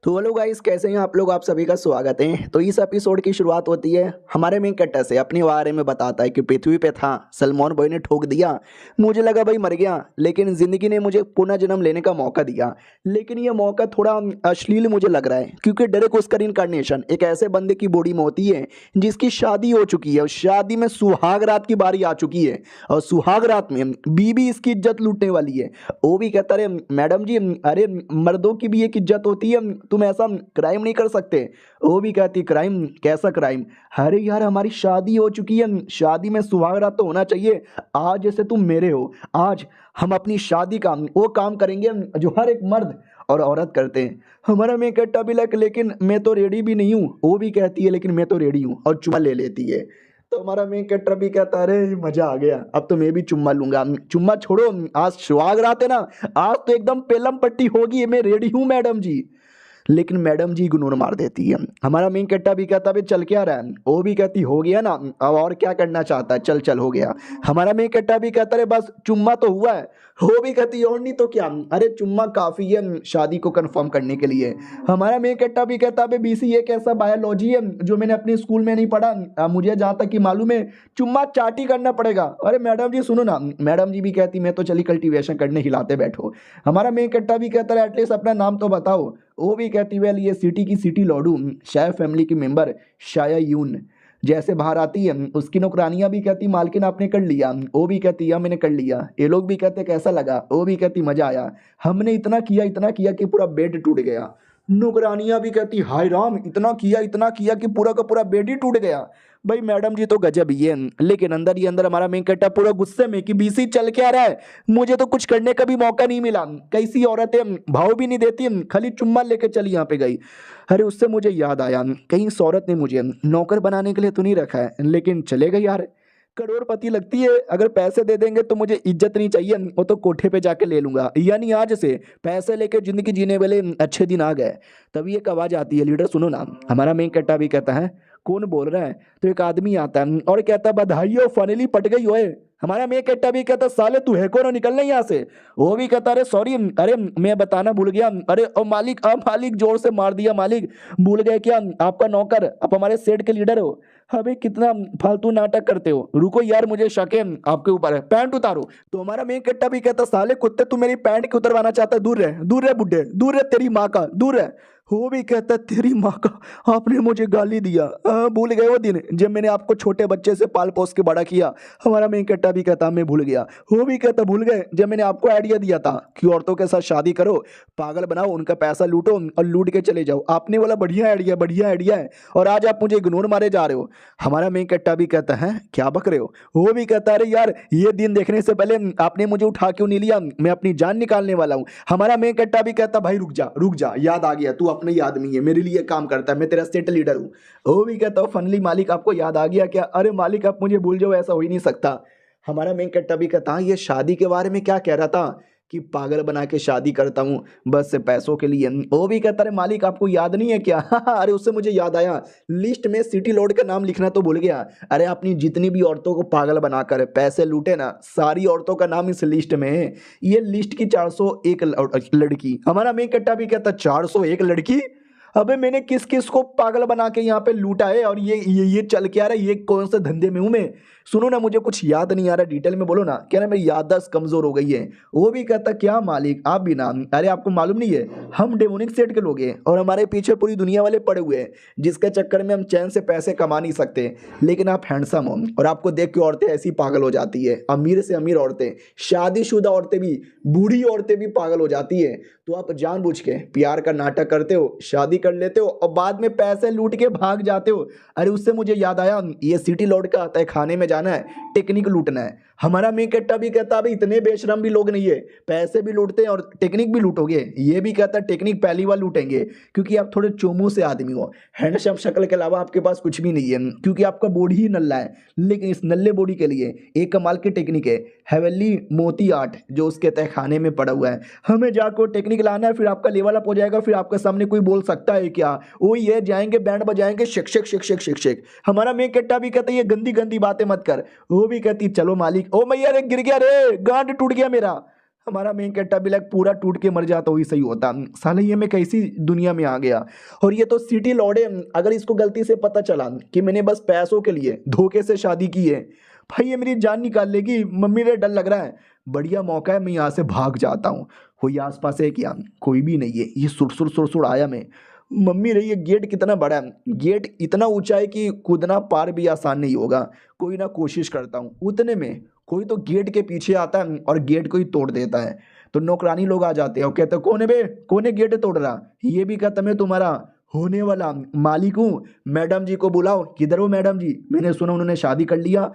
तो hello guys, कैसे हैं आप लोग। आप सभी का स्वागत है। तो इस एपिसोड की शुरुआत होती है हमारे मेन कैरेक्टर से, अपने बारे में बताता है कि पृथ्वी पे था, सलमान बॉय ने ठोक दिया, मुझे लगा भाई मर गया, लेकिन ज़िंदगी ने मुझे पुनः जन्म लेने का मौका दिया। लेकिन ये मौका थोड़ा अश्लील मुझे लग रहा है, क्योंकि डायरेक्ट उसका इनcarnation एक ऐसे बंदे की बॉडी में होती है जिसकी शादी हो चुकी है और शादी में सुहाग रात की बारी आ चुकी है, और सुहाग रात में बीबी इसकी इज्जत लूटने वाली है। वो भी कहता है मैडम जी, अरे मर्दों की भी एक इज्जत होती है, तुम ऐसा क्राइम नहीं कर सकते। वो भी कहती क्राइम, कैसा क्राइम। अरे यार, हमारी शादी हो चुकी है, शादी में सुहागरात तो होना चाहिए। आज जैसे तुम मेरे हो, आज हम अपनी शादी का वो काम करेंगे जो हर एक मर्द और औरत करते हैं। हमारा मैं कहता भी लग, लेकिन मैं तो रेडी भी नहीं हूँ। वो भी कहती है लेकिन मैं तो रेडी हूँ, और चुम्मा ले लेती है। तो हमारा मेन कैरेक्टर भी कहता, अरे मजा आ गया, अब तो मैं भी चुम्मा लूंगा। चुम्मा छोड़ो, आज सुहाग रात है ना, आज तो एकदम पेलम पट्टी होगी, मैं रेडी हूँ मैडम जी। लेकिन मैडम जी इग्नोर मार देती है। हमारा मेन कट्टा भी कहता है चल क्या रहा है। वो भी कहती हो गया ना, अब और क्या करना चाहता है, चल चल हो गया। हमारा मेन कट्टा भी कहता है बस चुम्मा तो हुआ है। वो भी कहती और नहीं तो क्या, अरे चुम्मा काफी है शादी को कंफर्म करने के लिए। हमारा मेन कट्टा भी कहता है बीसी एक ऐसा बायोलॉजी है जो मैंने अपने स्कूल में नहीं पढ़ा, मुझे जहाँ तक कि मालूम है चुम्मा चाटी करना पड़ेगा। अरे मैडम जी सुनो ना। मैडम जी भी कहती मैं तो चली कल्टीवेशन करने, हिलाते बैठो। हमारा मेन कट्टा भी कहता है एटलीस्ट अपना नाम तो बताओ। वो भी कहती वेल ये सिटी की सिटी लॉडू, शायद फैमिली की मेंबर शाया यून जैसे बाहर आती है। उसकी नौकरानियां भी कहती मालकिन आपने कर लिया। वो भी कहती या मैंने कर लिया। ये लोग भी कहते कैसा लगा। वो भी कहती मजा आया, हमने इतना किया कि पूरा बेड टूट गया। नौकरानियां भी कहती हाय राम, इतना किया कि पूरा का पूरा बेड ही टूट गया। भाई मैडम जी तो गजब ही है, लेकिन अंदर ही अंदर हमारा मेन कट्टा पूरा गुस्से में कि बीसी चल क्या रहा है, मुझे तो कुछ करने का भी मौका नहीं मिला। कैसी औरतें भाव भी नहीं देती, खाली चुम्मा लेके चली यहाँ पे गई। अरे उससे मुझे याद आया, कहीं इस औरत ने मुझे नौकर बनाने के लिए तो नहीं रखा है, लेकिन चलेगा यार, करोड़पति लगती है, अगर पैसे दे देंगे तो मुझे इज्जत नहीं चाहिए, वो तो कोठे पे जाके ले लूंगा। यानी आज से पैसे लेके जिंदगी जीने वाले अच्छे दिन आ गए। तभी एक आवाज आती है, लीडर सुनो ना। हमारा मेन कट्टा भी कहता है कौन बोल रहा है। तो एक आदमी आता है और कहता है बधाई हो, फाइनली पट गई ओए। हमारा मेन कट्टा भी कहता साले तू है कौन, निकलना यहाँ से। वो भी कहता अरे सॉरी, अरे मैं बताना भूल गया। अरे ओ मालिक, अब मालिक जोर से मार दिया मालिक, भूल गए क्या, आपका नौकर आप हमारे सेठ के लीडर हो। अबे कितना फालतू नाटक करते हो, रुको यार मुझे शक है आपके ऊपर है, पैंट उतारो। तो हमारा मेन कट्टा भी कहता साले कुत्ते तू मेरी पैंट क्यों उतरवाना चाहता है, दूर रह बुड्ढे, दूर रह, तेरी माँ का दूर है। वो भी कहता तेरी माँ का, आपने मुझे गाली दिया, भूल गए वो दिन जब मैंने आपको छोटे बच्चे से पाल पोस के बड़ा किया। हमारा मेन कट्टा भी कहता मैं भूल गया। वो भी कहता भूल गए जब मैंने आपको आइडिया दिया था कि औरतों के साथ शादी करो, पागल बनाओ, उनका पैसा लूटो और लूट के चले जाओ। आपने बोला बढ़िया आइडिया है, और आज आप मुझे इग्नोर मारे जा रहे हो। हमारा मेन कट्टा भी कहता है क्या बक रहे हो। वो भी कहता अरे यार ये दिन देखने से पहले आपने मुझे उठा क्यों नहीं लिया, मैं अपनी जान निकालने वाला हूँ। हमारा मेन कट्टा भी कहता भाई रुक जा, याद आ गया, तू अपना ही आदमी है, मेरे लिए काम करता है, मैं तेरा स्टेट लीडर हूँ। वो भी कहता फनली मालिक आपको याद आ गया क्या। अरे मालिक आप मुझे भूल जाओ, ऐसा हो ही नहीं सकता। हमारा मेन कट्टा भी कहता ये शादी के बारे में क्या कह रहा था कि पागल बना के शादी करता हूँ बस पैसों के लिए। वो भी कहता है मालिक आपको याद नहीं है क्या। अरे उससे मुझे याद आया, लिस्ट में सिटी लॉर्ड का नाम लिखना तो भूल गया। अरे अपनी जितनी भी औरतों को पागल बनाकर पैसे लूटे ना, सारी औरतों का नाम इस लिस्ट में है। ये लिस्ट की 401 लड़की। हमारा मेन कट्टा भी कहता 401 लड़की, अबे मैंने किस किस को पागल बना के यहाँ पे लूटा है, और ये चल के आ रहा है, ये कौन से धंधे में हूँ मैं। सुनो ना मुझे कुछ याद नहीं आ रहा, डिटेल में बोलो ना। क्या ना मेरी याददाश्त कमजोर हो गई है। वो भी कहता क्या मालिक आप भी ना, अरे आपको मालूम नहीं है हम डेमोनिक सेट के लोग हैं, और हमारे पीछे पूरी दुनिया वाले पड़े हुए हैं, जिसके चक्कर में हम चैन से पैसे कमा नहीं सकते। लेकिन आप हैंडसम हो, और आपको देख के औरतें ऐसी पागल हो जाती है, अमीर से अमीर औरतें, शादीशुदा औरतें भी, बूढ़ी औरतें भी पागल हो जाती है। तो आप जानबूझ के प्यार का नाटक करते हो, शादी कर लेते हो, और बाद में पैसे लूट के भाग जाते हो। अरे उससे मुझे याद आया, ये सिटी लॉर्ड का तय खाने में जाना है, टेक्निक लूटना है। हमारा मेन कट्टा भी कहता है इतने बेशरम भी लोग नहीं है, पैसे भी लूटते हैं और टेक्निक भी लूटोगे। ये भी कहता है टेक्निक पहली बार लूटेंगे, क्योंकि आप थोड़े चोमू से आदमी हो, हैंडसम शक्ल के अलावा आपके पास कुछ भी नहीं है, क्योंकि आपका बॉडी ही नल्ला है। लेकिन इस नल्ले बॉडी के लिए एक कमाल की टेक्निक है, हेवनली मोती आर्ट, जो उसके तय खाने में पड़ा हुआ है। हमें जाकर टेक्निक लाना है, फिर आपका लेवल अप हो जाएगा, फिर आपके सामने कोई बोल सकता है क्या। वो ये जाएंगे बैंड बजाएंगे, शिक शिक शिक शिक शिक शिक। हमारा मेन कट्टा भी कहता है ये गंदी गंदी बातें मत कर। वो भी कहती चलो मालिक, ओ मैया रे गिर गया रे, गांड टूट गया मेरा। हमारा मेन कट्टा भी लाइक पूरा टूट के मर जाता वही सही होता। साले ये मैं कैसी दुनिया में आ गया। और ये तो सिटी लौड़े, अगर इसको गलती से पता चला कि मैंने बस पैसों के लिए धोखे से शादी की है, भाई ये मेरी जान निकाल लेगी। मम्मी ने डर लग रहा है, बढ़िया मौका है, मैं यहाँ से भाग जाता हूँ। कोई आसपास है क्या? कोई भी नहीं है। ये सुर सुर सुर आया मैं। मम्मी रही, ये गेट कितना बड़ा है, गेट इतना ऊंचा है कि कूदना पार भी आसान नहीं होगा। कोई ना कोशिश करता हूँ। उतने में कोई तो गेट के पीछे आता है और गेट को ही तोड़ देता है। तो नौकरानी लोग आ जाते हैं और कहते हैं, कौन है बे, कौन है गेट तोड़ रहा? ये भी कहता, मैं तुम्हारा होने वाला मालिक हूँ, मैडम जी को बुलाओ। किधर हो मैडम जी? मैंने सुना उन्होंने शादी कर लिया।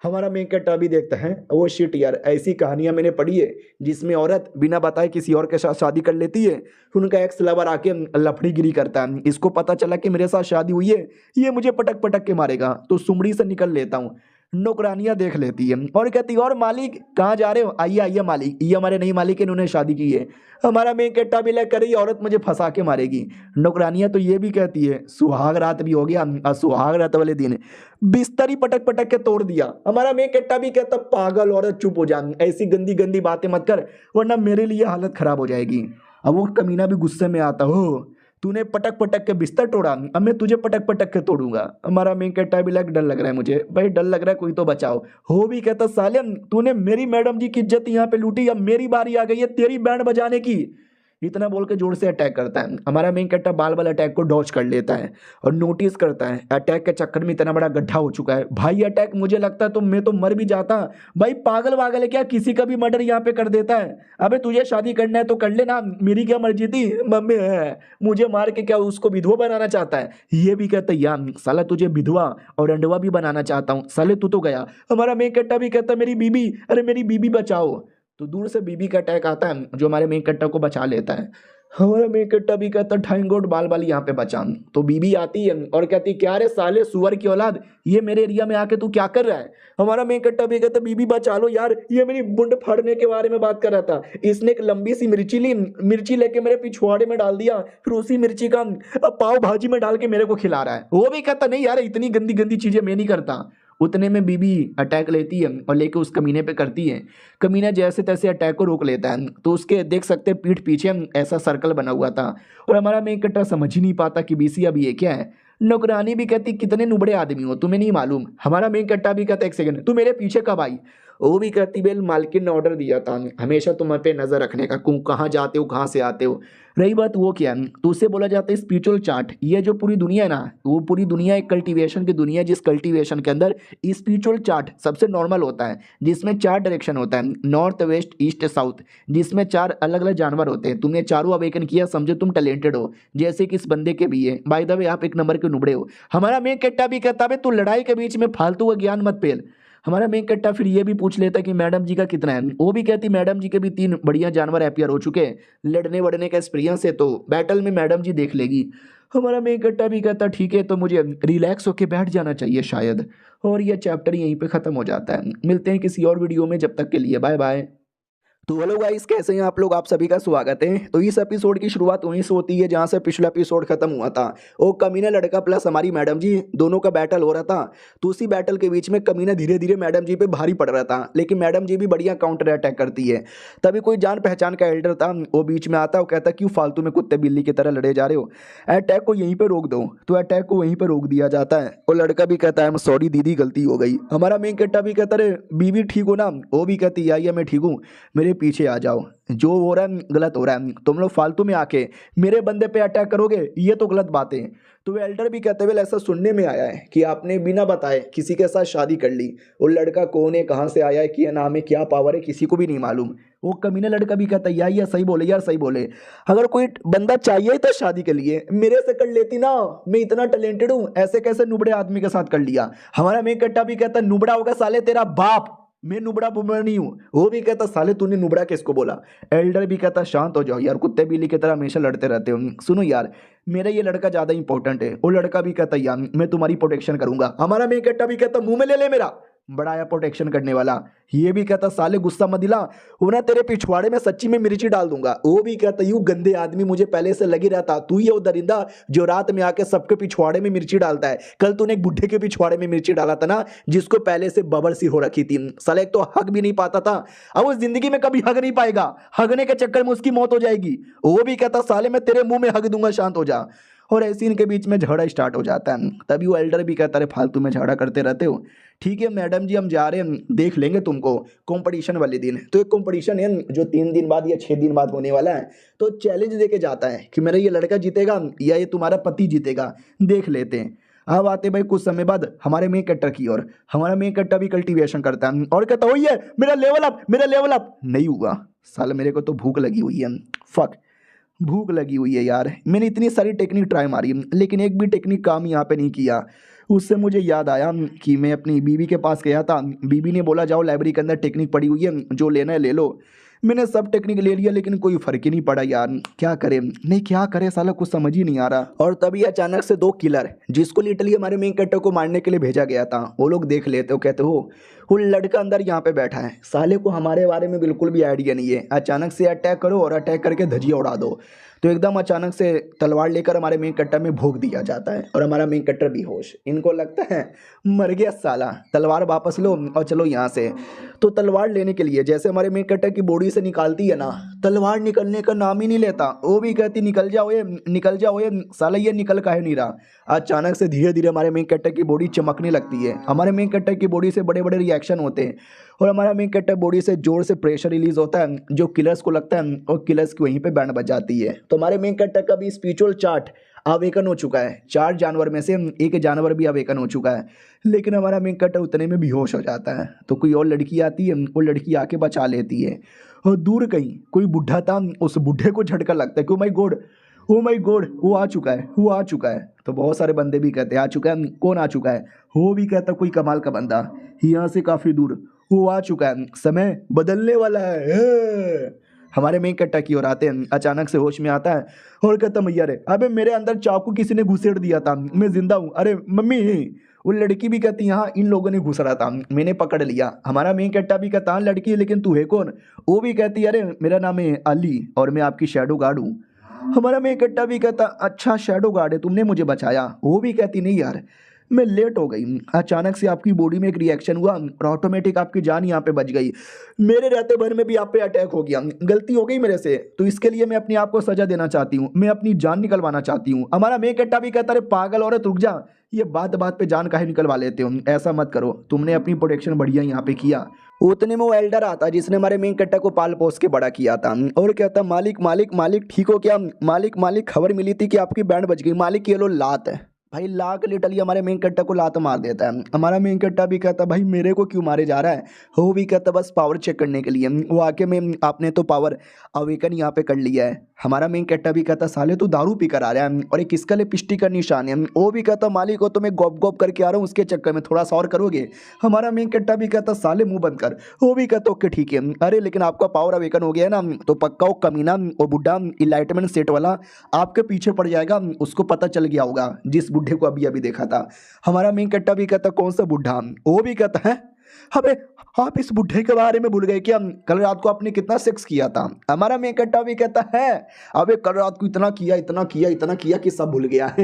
हमारा मेन कट्टा भी देखता है, वो शिट यार, ऐसी कहानियां मैंने पढ़ी है जिसमें औरत बिना बताए किसी और के साथ शादी कर लेती है, फिर उनका एक्स लवर आके लफड़ीगिरी करता है। इसको पता चला कि मेरे साथ शादी हुई है, ये मुझे पटक पटक के मारेगा, तो सुमड़ी से निकल लेता हूँ। नौकरानियां देख लेती है और कहती है, और मालिक कहाँ जा रहे हो? आइए आइए मालिक, ये हमारे नई मालिक है, इन्होंने शादी की है। हमारा मेन कट्टा भी लग कर रही, औरत मुझे फंसा के मारेगी। नौकरानियां तो ये भी कहती है, सुहाग रात भी हो गया, और सुहाग रात वाले दिन बिस्तर ही पटक पटक के तोड़ दिया। हमारा मेन कट्टा भी कहता, पागल औरत चुप हो जा, ऐसी गंदी गंदी बातें मत कर, वरना मेरे लिए हालत खराब हो जाएगी। अब वो कमीना भी गुस्से में आता, हो तूने पटक पटक के बिस्तर तोड़ा, अब मैं तुझे पटक पटक के तोड़ूंगा। हमारा मेन कट्टा भी लग, डर लग रहा है मुझे, भाई डर लग रहा है, कोई तो बचाओ। हो भी कहता, साले तूने मेरी मैडम जी की इज्जत यहाँ पे लूटी, अब मेरी बारी आ गई है तेरी बैंड बजाने की। इतना बोल के जोर से अटैक करता है। हमारा मेन कट्टा बाल बाल अटैक को डॉच कर लेता है और नोटिस करता है अटैक के चक्कर में इतना बड़ा गड्ढा हो चुका है। भाई अटैक मुझे लगता है तो मैं तो मर भी जाता। भाई पागल वागल है क्या, किसी का भी मर्डर यहाँ पे कर देता है? अबे तुझे शादी करना है तो कर लेना, मेरी क्या मर्जी थी? मम्मी है मुझे मार के क्या उसको विधवा बनाना चाहता है? ये भी कहता है, यार साला तुझे विधवा और अंडवा भी बनाना चाहता हूँ, साले तू तो गया। हमारा मेन कट्टा भी कहता, मेरी बीबी, अरे मेरी बीबी बचाओ। तो दूर से बीबी का अटैक आता है जो हमारे मेन कट्टा को बचा लेता है। हमारा मेन कट्टा भी कहता, थैंक गॉड बाल बाल यहाँ पे बचा। तो बीबी आती है और कहती, क्या रे साले सुअर की औलाद, ये मेरे एरिया में आके तू क्या कर रहा है? हमारा मेन कट्टा भी कहता, बीबी बचा लो यार, ये मेरी बुंड फाड़ने के बारे में बात कर रहा था। इसने एक लंबी सी मिर्ची ली, मिर्ची लेके मेरे पिछवाड़े में डाल दिया, फिर उसी मिर्ची का पाव भाजी में डाल के मेरे को खिला रहा है। वो भी कहता, नहीं यार इतनी गंदी गंदी चीजें मैं नहीं करता। उतने में बीबी अटैक लेती है और लेके उस कमीने पे करती है। कमीना जैसे तैसे अटैक को रोक लेता है, तो उसके देख सकते हैं पीठ पीछे ऐसा सर्कल बना हुआ था। और हमारा मेन कट्टा समझ ही नहीं पाता कि बीसी अब ये क्या है। नौकरानी भी कहती, कितने नुबड़े आदमी हो, तुम्हें नहीं मालूम? हमारा मेन कट्टा भी कहता, एक सेकंड, तू मेरे पीछे कब आई? वो भी कहती, बेल मालकिन ने ऑर्डर दिया था हमेशा तुम पे नजर रखने का, कहाँ जाते हो कहाँ से आते हो। रही बात वो क्या, तो उससे बोला जाता है स्पिरिचुअल चार्ट। ये जो पूरी दुनिया है ना, वो पूरी दुनिया एक कल्टीवेशन की दुनिया है, जिस कल्टीवेशन के अंदर स्पिरिचुअल चार्ट सबसे नॉर्मल होता है, जिसमें 4 डायरेक्शन होता है, नॉर्थ वेस्ट ईस्ट साउथ, जिसमें 4 अलग अलग जानवर होते हैं। तुमने चारों अवेकन किया, समझो तुम टैलेंटेड हो, जैसे कि इस बंदे के भी है। बाय द वे आप एक नंबर के नुबड़े हो। हमारा मेन कट्टा भी कहता है, तू लड़ाई के बीच में फालतू का ज्ञान मत पेल। हमारा मेन कट्टा फिर ये भी पूछ लेता कि मैडम जी का कितना है। वो भी कहती, मैडम जी के भी 3 बढ़िया जानवर अपियर हो चुके हैं, लड़ने वड़ने का एक्सपीरियंस है, तो बैटल में मैडम जी देख लेगी। हमारा मेन कट्टा भी कहता, ठीक है, तो मुझे रिलैक्स होके बैठ जाना चाहिए शायद। और ये चैप्टर यहीं पे ख़त्म हो जाता है। मिलते हैं किसी और वीडियो में, जब तक के लिए बाय बाय। तो हेलो गाइस, कैसे हैं आप लोग? आप सभी का स्वागत है। तो इस एपिसोड की शुरुआत वहीं से होती है जहां से पिछला एपिसोड खत्म हुआ था। वो कमीना लड़का प्लस हमारी मैडम जी, दोनों का बैटल हो रहा था। तो उसी बैटल के बीच में कमीना धीरे धीरे मैडम जी पे भारी पड़ रहा था, लेकिन मैडम जी भी बढ़िया काउंटर अटैक करती है। तभी कोई जान पहचान का एल्डर था, वो बीच में आता है, वो कहता, क्यों फालतू में कुत्ते बिल्ली की तरह लड़े जा रहे हो, अटैक को यहीं पर रोक दो। तो अटैक को वहीं पर रोक दिया जाता है। वो लड़का भी कहता है, सॉरी दीदी, गलती हो गई। हमारा मेन कट्टा भी कहता है, बीवी ठीक हो ना? वो भी कहती है, मैं ठीक हूँ, मेरे पीछे आ जाओ, जो हो रहा है गलत हो रहा है, तुम लोग फालतू में आके मेरे बंदे पे अटैक करोगे, ये तो गलत बात है। तो वे एल्डर भी कहते हुए, ऐसा सुनने में आया है कि आपने बिना बताए किसी के साथ शादी कर ली। वो लड़का कौन है, कहाँ से आया है, क्या नाम है, क्या पावर है, किसी को भी नहीं मालूम। वो कमीना लड़का भी कहता है, यार सही बोले, यार सही बोले, अगर कोई बंदा चाहिए था शादी के लिए, मेरे से कर लेती ना, मैं इतना टैलेंटेड हूँ, ऐसे कैसे नुबड़े आदमी के साथ कर लिया। हमारा मेन कट्टा भी कहता, नुबड़ा होगा साले तेरा बाप, मैं नुबड़ा बुबड़ा नहीं हूँ। वो भी कहता, साले तूने नुबड़ा किसको बोला? एल्डर भी कहता, शांत हो जाओ यार, कुत्ते बिल्ली की तरह हमेशा लड़ते रहते हो। सुनो यार, मेरा ये लड़का ज्यादा इंपॉर्टेंट है। वो लड़का भी कहता, यार मैं तुम्हारी प्रोटेक्शन करूंगा। हमारा मेन कट्टा भी कहता, मुंह में ले ले मेरा, बड़ा आया प्रोटेक्शन करने वाला। ये भी कहता साले गुस्सा मत दिला, वो ना तेरे पिछवाड़े में सच्ची में मिर्ची डाल दूंगा। वो भी कहता यूं गंदे आदमी, मुझे पहले से लगी रहता, तू ही है वो दरिंदा जो रात में आके सबके पिछवाड़े में मिर्ची डालता है। कल तूने एक बुढ़े के पिछवाड़े में मिर्ची डाला था ना, जिसको पहले से बबर सी हो रखी थी। साले एक तो हक भी नहीं पाता था, अब वो जिंदगी में कभी हक नहीं पाएगा, हगने के चक्कर में उसकी मौत हो जाएगी। वो भी कहता साले मैं तेरे मुंह में हक दूंगा, शांत हो जा। और ऐसे इनके बीच में झगड़ा स्टार्ट हो जाता है। तभी वो एल्डर भी कहता है फालतू में झगड़ा करते रहते हो। ठीक है मैडम जी, हम जा रहे हैं, देख लेंगे तुमको कंपटीशन वाले दिन। तो एक कंपटीशन है जो 3 दिन बाद या 6 दिन बाद होने वाला है। तो चैलेंज देके जाता है कि मेरा ये लड़का जीतेगा या ये तुम्हारा पति जीतेगा, देख लेते हैं। अब आते भाई कुछ समय बाद हमारे मेन कट्टर की ओर। हमारा मेन कट्टा भी कल्टीवेशन करता है और कहता वही है मेरा लेवल अप, मेरा लेवल अप। नहीं हुआ साला, मेरे को तो भूख लगी हुई है, फक भूख लगी हुई है यार। मैंने इतनी सारी टेक्निक ट्राई मारी लेकिन एक भी टेक्निक काम यहाँ पे नहीं किया। उससे मुझे याद आया कि मैं अपनी बीवी के पास गया था। बीवी ने बोला जाओ लाइब्रेरी के अंदर टेक्निक पड़ी हुई है, जो लेना है ले लो। मैंने सब टेक्निक ले लिया लेकिन कोई फर्क ही नहीं पड़ा यार। क्या करे नहीं क्या करे साला, कुछ समझ ही नहीं आ रहा। और तभी अचानक से 2 किलर, जिसको लिटरली हमारे मेन कट्टर को मारने के लिए भेजा गया था, वो लोग देख लेते हो, कहते हो वो लड़का अंदर यहाँ पे बैठा है, साले को हमारे बारे में बिल्कुल भी आइडिया नहीं है, अचानक से अटैक करो और अटैक करके धजिया उड़ा दो। तो एकदम अचानक से तलवार लेकर हमारे मेन कट्टर में भोंक दिया जाता है और हमारा मेन कट्टर बेहोश। इनको लगता है मर गया साला, तलवार वापस लो और चलो यहाँ से। तो तलवार लेने के लिए जैसे हमारे मेन कट्टर की बॉडी से निकालती है ना, तलवार निकलने का नाम ही नहीं लेता। वो भी कहती निकल जाओ ये, निकल जाओ ये। साला ये निकल काहे नहीं रहा। अचानक से धीरे धीरे हमारे मेन कट्टर की बॉडी चमकने लगती है। हमारे मेन कट्टर की बॉडी से बड़े बड़े रिएक्शन होते हैं और हमारा मेन कट्टर बॉडी से जोर से प्रेशर रिलीज होता है, जो किलर्स को लगता है और किलर्स की वहीं पे बैंड बज जाती है। तो हमारे मेन कट्टर का भी स्पिरिचुअल चार्ट अवेकन हो चुका है। 4 जानवर में से एक जानवर भी अवेकन हो चुका है, लेकिन हमारा मेन कट्टर उतने में बेहोश हो जाता है। तो कोई और लड़की आती है, वो लड़की आके बचा लेती है। और दूर कहीं कोई बुढ़ा था, उस बुढ़े को झटका लगता है कि ओ माई गॉड वो आ चुका है, वो आ चुका है। तो बहुत सारे बंदे भी कहते हैं आ चुका है, कौन आ चुका है? वो भी कहता कोई कमाल का बंदा यहाँ से काफ़ी दूर, वो आ चुका है, समय बदलने वाला है। हमारे मेन कट्टा की ओर आते हैं। अचानक से होश में आता है और कहता मैया रे, अबे मेरे अंदर चाकू किसी ने घुसेड़ दिया था, मैं जिंदा हूँ। अरे मम्मी। वो लड़की भी कहती यहाँ इन लोगों ने घुसड़ा था, मैंने पकड़ लिया। हमारा मेन कट्टा भी कहता लड़की है लेकिन तू है कौन? वो भी कहती अरे मेरा नाम है अली और मैं आपकी शैडो गार्ड हूँ। हमारा मेन कट्टा भी कहता अच्छा शैडो गार्ड है, तुमने मुझे बचाया। वो भी कहती नहीं यार मैं लेट हो गई, अचानक से आपकी बॉडी में एक रिएक्शन हुआ और ऑटोमेटिक आपकी जान यहाँ पे बच गई। मेरे रहते भर में भी आप पे अटैक हो गया, गलती हो गई मेरे से, तो इसके लिए मैं अपने आप को सजा देना चाहती हूँ, मैं अपनी जान निकलवाना चाहती हूँ। हमारा मेन कट्टा भी कहता अरे पागल औरत रुक जा, ये बात बात पे जान काहे निकलवा लेते हो, ऐसा मत करो, तुमने अपनी प्रोटेक्शन बढ़िया यहाँ पे किया। उतने में वो एल्डर आता जिसने हमारे मेन कट्टा को पाल पोस के बड़ा किया था और कहता मालिक मालिक मालिक ठीक हो क्या? मालिक मालिक खबर मिली थी कि आपकी बैंड बच गई। मालिक ये लो लात है। भाई लाख लिटरली हमारे मेन कट्टा को लात मार देता है। हमारा मेन कट्टा भी कहता भाई मेरे को क्यों मारे जा रहा है? वो भी कहता बस पावर चेक करने के लिए। वो आके में आपने तो पावर अवेकन यहाँ पे कर लिया है। हमारा मेन कट्टा भी कहता साले तू दारू पी कर आ रहा है और एक किसका लिपस्टिक का निशान है। वो भी कहता मालिक हो तो मैं गॉप गॉप करके आ रहा हूँ, उसके चक्कर में थोड़ा सा और करोगे? हमारा मेन कट्टा भी कहता साले मुंह बंद कर। वो भी कहता ओके ठीक है। अरे लेकिन आपका पावर अवेकन हो गया है ना, तो पक्का वो कमीना और बुढ़ा इलाइटमेंट सेट वाला आपके पीछे पड़ जाएगा, उसको पता चल गया होगा जिस बुढ़े को अभी अभी देखा था। हमारा मेन कट्टा भी कहता कौन सा बुढ़ा? वो भी कहता है अबे आप इस बुढ़े के बारे में भूल गए क्या? कल रात को आपने कितना सेक्स किया था? हमारा मेन कट्टा भी कहता है अबे कल रात को इतना किया इतना किया इतना किया कि सब भूल गया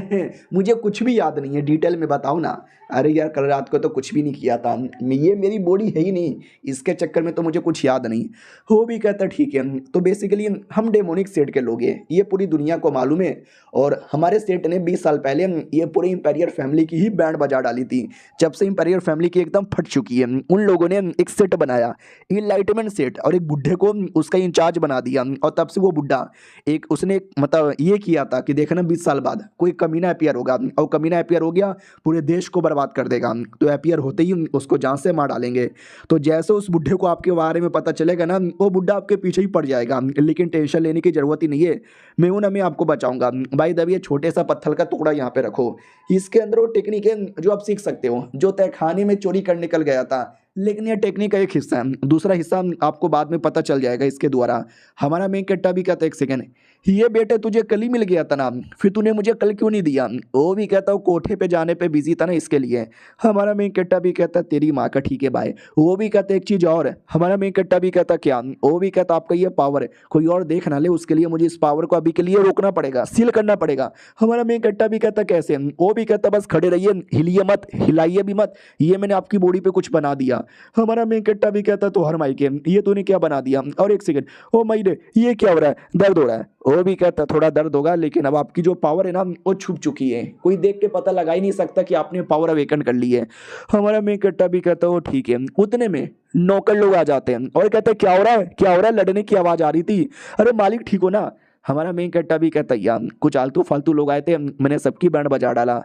मुझे कुछ भी याद नहीं है, डिटेल में बताओ ना। अरे यार कल रात को तो कुछ भी नहीं किया था, ये मेरी बॉडी है ही नहीं, इसके चक्कर में तो मुझे कुछ याद नहीं। वो भी कहता ठीक है। तो बेसिकली हम डेमोनिक सेट के लोग हैं, ये पूरी दुनिया को मालूम है। और हमारे सेट ने 20 साल पहले ये पूरे इंपीरियर फैमिली की ही बैंड बजा डाली थी। जब से इंपीरियर फैमिली की एकदम फट चुकी है, उन लोगों ने एक सेट बनाया इनलाइटमेंट सेट और एक बुढ़े को उसका इंचार्ज बना दिया। और तब से वो बुढ़ा एक उसने मतलब ये किया था कि देखना 20 साल बाद कोई कमीना अपीयर होगा और कमीना अपीयर हो गया पूरे देश को बर्बाद कर देगा, तो अपीयर होते ही उसको जान से मार डालेंगे। तो जैसे उस बुढ़े को आपके बारे में पता चलेगा ना, वो बुढ़ा आपके पीछे ही पड़ जाएगा। लेकिन टेंशन लेने की जरूरत ही नहीं है, मैं हूं ना, मैं आपको बचाऊंगा। भाई दब ये छोटे सा पत्थर का टुकड़ा यहाँ पे रखो, इसके अंदर वो टेक्निक है जो आप सीख सकते हो। जो तहखाने में चोरी कर निकल गया था लेकिन ये टेक्निक का एक हिस्सा है, दूसरा हिस्सा आपको बाद में पता चल जाएगा इसके द्वारा। हमारा मेन कट्टा भी कहता है, एक सेकेंड, ये बेटे तुझे कल ही मिल गया था ना, फिर तूने मुझे कल क्यों नहीं दिया? वो भी कहता हूँ कोठे पे जाने पे बिजी था ना इसके लिए। हमारा मेन कट्टा भी कहता तेरी माँ का ठीक है भाई। वो भी कहता एक चीज और, हमारा मेन कट्टा भी कहता क्या? वो भी कहता आपका ये पावर है कोई और देख ना ले, उसके लिए मुझे इस पावर को अभी के लिए रोकना पड़ेगा, सील करना पड़ेगा। हमारा मेन कट्टा भी कहता कैसे? वो भी कहता बस खड़े रहिए, हिलिए मत, हिलाइए भी मत, ये मैंने आपकी बॉडी पे कुछ बना दिया। हमारा मेन कट्टा भी कहता तो हर माई के ये तूने क्या बना दिया? और एक सेकंड, ओ माई रे ये क्या हो रहा है? दर्द हो रहा है। वो भी कहता थोड़ा दर्द होगा, लेकिन अब आपकी जो पावर है ना वो छुप चुकी है, कोई देख के पता लगा ही नहीं सकता कि आपने पावर अवेकन कर ली है। हमारा मेन कट्टा भी कहता वो ठीक है। उतने में नौकर लोग आ जाते हैं और कहते क्या हो रहा है, क्या हो रहा है? लड़ने की आवाज आ रही थी। अरे मालिक ठीक हो ना? हमारा मेन कट्टा भी कहता यार कुछ आलतू फालतू लोग आए थे, मैंने सबकी बैंड बजा डाला।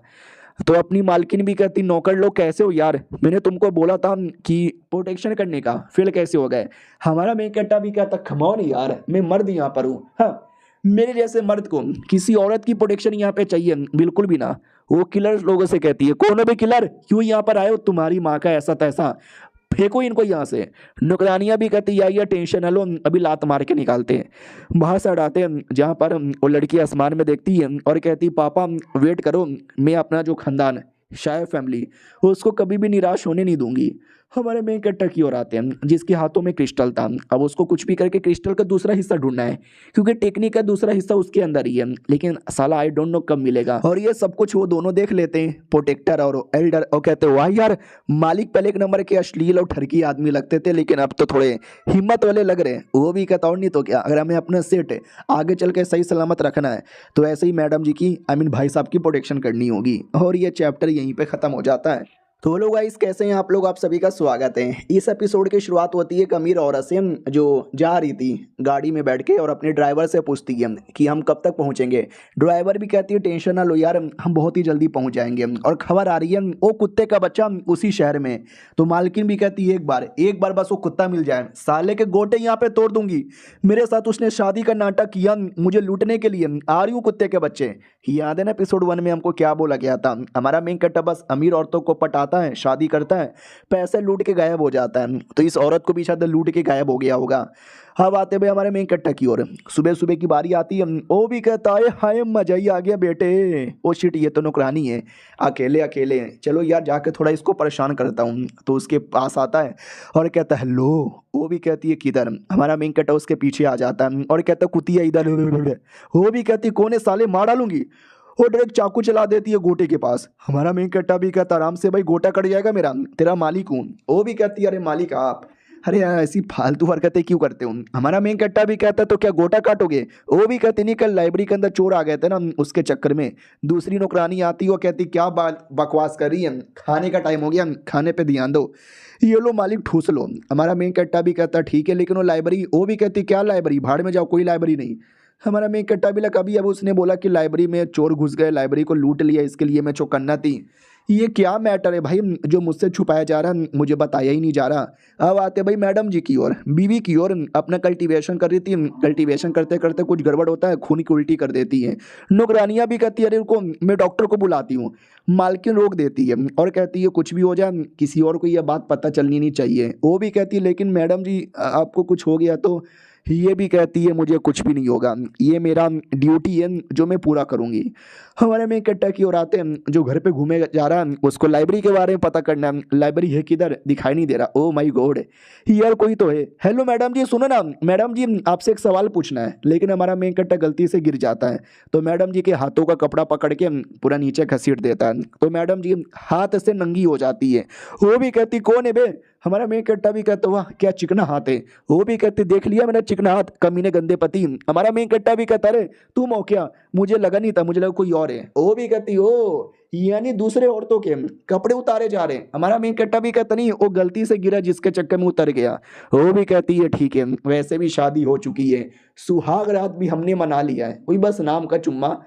तो अपनी मालकिन भी कहती नौकर लोग कैसे हो यार, मैंने तुमको बोला था कि प्रोटेक्शन करने का, फिर कैसे हो गए? हमारा मेन कट्टा भी कहता खमौन यार, मैं मर्द यहाँ पर हूँ, हाँ मेरे जैसे मर्द को किसी औरत की प्रोटेक्शन यहाँ पे चाहिए? बिल्कुल भी ना। वो किलर लोगों से कहती है कौन हो बे किलर, क्यों यहाँ पर आए हो? तुम्हारी माँ का ऐसा तैसा, फेंको इनको यहाँ से। नौकरानियां भी कहती या टेंशन है लो, अभी लात मार के निकालते हैं। वहां से हटाते हैं जहाँ पर वो लड़की आसमान में देखती है और कहती पापा वेट करो, मैं अपना जो खानदान है शायद फैमिली उसको कभी भी निराश होने नहीं दूंगी। हमारे मेन कट्टा की ओर आते हैं जिसके हाथों में क्रिस्टल था। अब उसको कुछ भी करके क्रिस्टल का दूसरा हिस्सा ढूंढना है, क्योंकि टेक्निक का दूसरा हिस्सा उसके अंदर ही है, लेकिन साला आई डोंट नो कब मिलेगा। और ये सब कुछ वो दोनों देख लेते हैं, प्रोटेक्टर और एल्डर, और कहते हैं वाह यार मालिक पहले एक नंबर के अश्लील और ठरकी आदमी लगते थे, लेकिन अब तो थोड़े हिम्मत वाले लग रहे हैं। वो भी कहता और नहीं तो क्या, अगर हमें अपना सेट आगे चल के सही सलामत रखना है तो ऐसे ही मैडम जी की भाई साहब की प्रोटेक्शन करनी होगी। और ये चैप्टर यहीं पे खत्म हो जाता है। तो लोग गाइस कैसे हैं आप लोग, आप सभी का स्वागत है। इस एपिसोड की शुरुआत होती है एक अमीर औरत से जो जा रही थी गाड़ी में बैठ के और अपने ड्राइवर से पूछती है कि हम कब तक पहुंचेंगे। ड्राइवर भी कहती है टेंशन ना लो यार, हम बहुत ही जल्दी पहुंच जाएंगे। और खबर आ रही है वो कुत्ते का बच्चा उसी शहर में। तो मालकिन भी कहती है एक बार बस वो कुत्ता मिल जाए, साले के गोटे यहाँ पे तोड़ दूंगी। मेरे साथ उसने शादी का नाटक किया मुझे लूटने के लिए, आ रही हूँ कुत्ते के बच्चे। याद है ना एपिसोड 1 में हमको क्या बोला गया था? हमारा मेन कट्टा बस अमीर औरतों को पटाता है, शादी करता है, पैसे लूट के गायब हो जाता है। तो इस औरत को भी शायद लूट के गायब हो गया होगा। अब आते भाई हमारे मेन कट्टा की ओर। सुबह सुबह की बारी आती है, वो भी कहता है हाय मजा ही आ गया बेटे। ओ शिट ये तो नौकरानी है, अकेले अकेले चलो यार जाके थोड़ा इसको परेशान करता हूँ। तो उसके पास आता है और कहता है लो। वो भी कहती है किधर? हमारा मेन कट्टा उसके पीछे आ जाता है और कहता है कुतिया इधर। वो भी कहती कौन है साले, मार डालूंगी। वो डायरेक्ट चाकू चला देती है गोटे के पास। हमारा मेन कट्टा भी कहता आराम से भाई, गोटा कट जाएगा मेरा, तेरा मालिक हूँ। वो भी कहती है अरे मालिक आप, अरे यार ऐसी फालतू हरकतें क्यों करते हो? हमारा मेन कट्टा भी कहता तो क्या गोटा काटोगे? वो भी कहती नहीं कल लाइब्रेरी के अंदर चोर आ गए थे ना, उसके चक्कर में। दूसरी नौकरानी आती वो कहती क्या बात बकवास कर रही है, खाने का टाइम हो गया, खाने पे ध्यान दो। ये लो मालिक ठूस लो। हमारा मेन कट्टा भी कहता ठीक है, लेकिन वो लाइब्रेरी, वो भी कहती क्या लाइब्रेरी, भाड़ में जाओ, कोई लाइब्रेरी नहीं। हमारा मेन कट्टा भी लगा अभी अब उसने बोला कि लाइब्रेरी में चोर घुस गए, लाइब्रेरी को लूट लिया, इसके लिए मैं चौकन्ना थी। ये क्या मैटर है भाई जो मुझसे छुपाया जा रहा है, मुझे बताया ही नहीं जा रहा। अब आते भाई मैडम जी की ओर, बीवी की ओर। अपना कल्टीवेशन कर रही थी, कल्टीवेशन करते करते कुछ गड़बड़ होता है, खून की उल्टी कर देती है। नौकरानियां भी कहती है अरे उनको मैं डॉक्टर को बुलाती हूँ। मालकिन रोक देती है और कहती है कुछ भी हो जाए किसी और को यह बात पता चलनी नहीं चाहिए। वो भी कहती है लेकिन मैडम जी आपको कुछ हो गया तो? ये भी कहती है मुझे कुछ भी नहीं होगा, ये मेरा ड्यूटी है जो मैं पूरा करूंगी। हमारे में कट्टा की ओर आते हैं जो घर पे घूमे जा रहा है, उसको लाइब्रेरी के बारे में पता करना है। लाइब्रेरी है किधर, दिखाई नहीं दे रहा। ओ माय गॉड यार कोई तो है। हेलो मैडम जी सुनो ना, मैडम जी आपसे एक सवाल पूछना है। लेकिन हमारा मेन कट्टा गलती से गिर जाता है तो मैडम जी के हाथों का कपड़ा पकड़ के पूरा नीचे घसीट देता है। तो मैडम जी हाथ से नंगी हो जाती है। वो भी कहती कौन है बे? हमारा मेन कट्टा भी कहता वाह क्या चिकना हाथ है। वो भी कहते देख लिया मैंने चिकना हाथ, कमीने गंदे पति। हमारा मेन कट्टा भी कहता अरे तुम हो क्या, मुझे लगा नहीं था, मुझे लगा कोई और है। वो भी कहती ओ यानी दूसरे औरतों के कपड़े उतारे जा रहे हैं। हमारा मेन कट्टा भी कहता नहीं वो गलती से गिरा जिसके चक्कर में उतर गया। वो भी कहती है ठीक है, वैसे भी शादी हो चुकी है, सुहाग रात भी हमने मना लिया है, वही बस नाम का चुम्मा।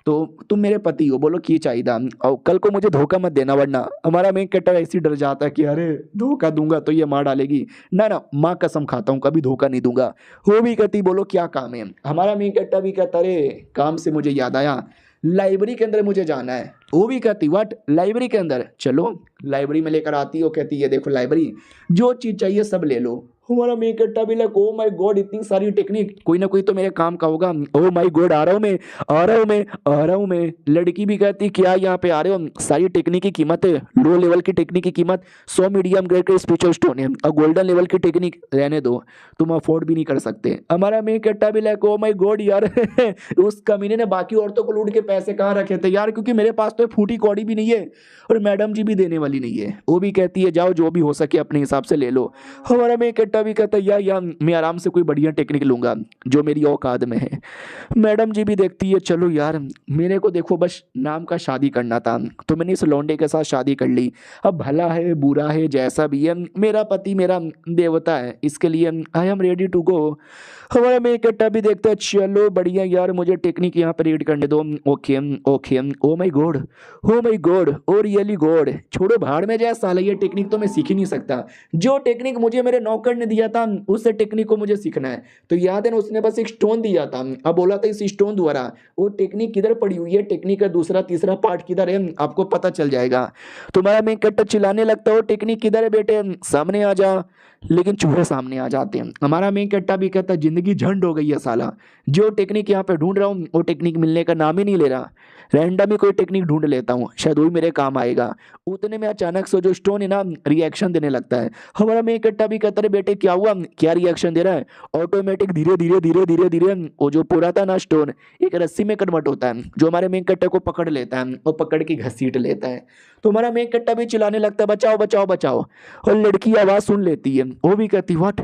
तो तुम मेरे पति हो, बोलो की चाहिए और कल को मुझे धोखा मत देना, वरना हमारा मेन कट्टा ऐसी डर जाता है कि अरे धोखा दूंगा तो ये मार डालेगी। ना ना माँ कसम खाता हूँ कभी धोखा नहीं दूंगा। वो भी कहती बोलो क्या काम है। हमारा मेन कट्टा भी कहता अरे काम से मुझे याद आया, लाइब्रेरी के अंदर मुझे जाना है। वो भी कहती व्हाट, लाइब्रेरी के अंदर चलो। लाइब्रेरी में लेकर आती है, वो कहती है देखो लाइब्रेरी, जो चीज़ चाहिए सब ले लो। हमारा मेन कट्टा भी लग, ओ माय गॉड इतनी सारी टेक्निक, कोई ना कोई तो मेरे काम का होगा। ओ माय गॉड आ रहा हूँ मैं, आ रहा हूँ मैं, आ रहा हूँ मैं। लड़की भी कहती क्या यहाँ पे आ रहे हो, सारी टेक्निक की कीमत है, लो लेवल की टेक्निक की कीमत 100 मीडियम ग्रेड के स्पिरिचुअल स्टोन है, और गोल्डन लेवल की टेक्निक रहने दो, तुम अफोर्ड भी नहीं कर सकते। हमारा मेन कट्टा भी लाइक ओ माय गॉड यार उस कमीने ने बाकी औरतों को लूट के पैसे कहाँ रखे थे यार, क्योंकि मेरे पास तो फूटी कौड़ी भी नहीं है और मैडम जी भी देने वाली नहीं है। वो भी कहती है जाओ जो भी हो सके अपने हिसाब से ले लो। हमारा मेन कट्टा भी कहता है यार मैं आराम से कोई बढ़िया टेक्निक लूंगा जो मेरी औकात में है। मैडम जी भी देखती है चलो यार, मेरे को देखो बस नाम का शादी करना था, तो मैंने इस लौंडे के साथ शादी कर ली। अब भला है बुरा है जैसा भी है, मेरा पति मेरा देवता है, इसके लिए I am ready to go. हमारा मेन कट्टा भी देखता है चलो बढ़िया यार, मुझे टेक्निक यहाँ पर रीड करने दो। Okay okay, oh my God, oh my God, oh really God, छोड़ो भाड़ में जाए साला, ये टेक्निक तो मैं सीख ही नहीं सकता। जो टेक्निक मुझे मेरे नौकर ने दिया था उस टेक्निक को मुझे सीखना है। तो याद है ना, उसने बस एक स्टोन दिया था, अब बोला था इस स्टोन द्वारा वो टेक्निक किधर पड़ी हुई है, टेक्निक का दूसरा तीसरा पार्ट किधर है आपको पता चल जाएगा। तुम्हारा मेन कट्टा चिल्लाने लगता है टेक्निक किधर है बेटे, सामने आ जा। लेकिन चूहे सामने आ जाते हैं। हमारा मेन कट्टा भी कहता है जिंदगी झंड हो गई है साला, जो टेक्निक यहाँ पे ढूंढ रहा हूँ वो टेक्निक मिलने का नाम ही नहीं ले रहा। रैंडम ही कोई टेक्निक ढूंढ लेता हूँ, शायद वही मेरे काम आएगा। उतने में अचानक से जो स्टोन है ना रिएक्शन देने लगता है। हमारा मेन कट्टा भी कहता है बेटे क्या हुआ, क्या रिएक्शन दे रहा है। ऑटोमेटिक धीरे धीरे धीरे धीरे धीरे वो जो पूरा था ना स्टोन एक रस्सी में कन्वर्ट होता है, जो हमारे मेन कट्टे को पकड़ लेता है और पकड़ के घसीट लेता है। तो हमारा मेन कट्टा भी चिल्लाने लगता है बचाओ बचाओ बचाओ, और लड़की आवाज सुन लेती है। वो भी कहती व्हाट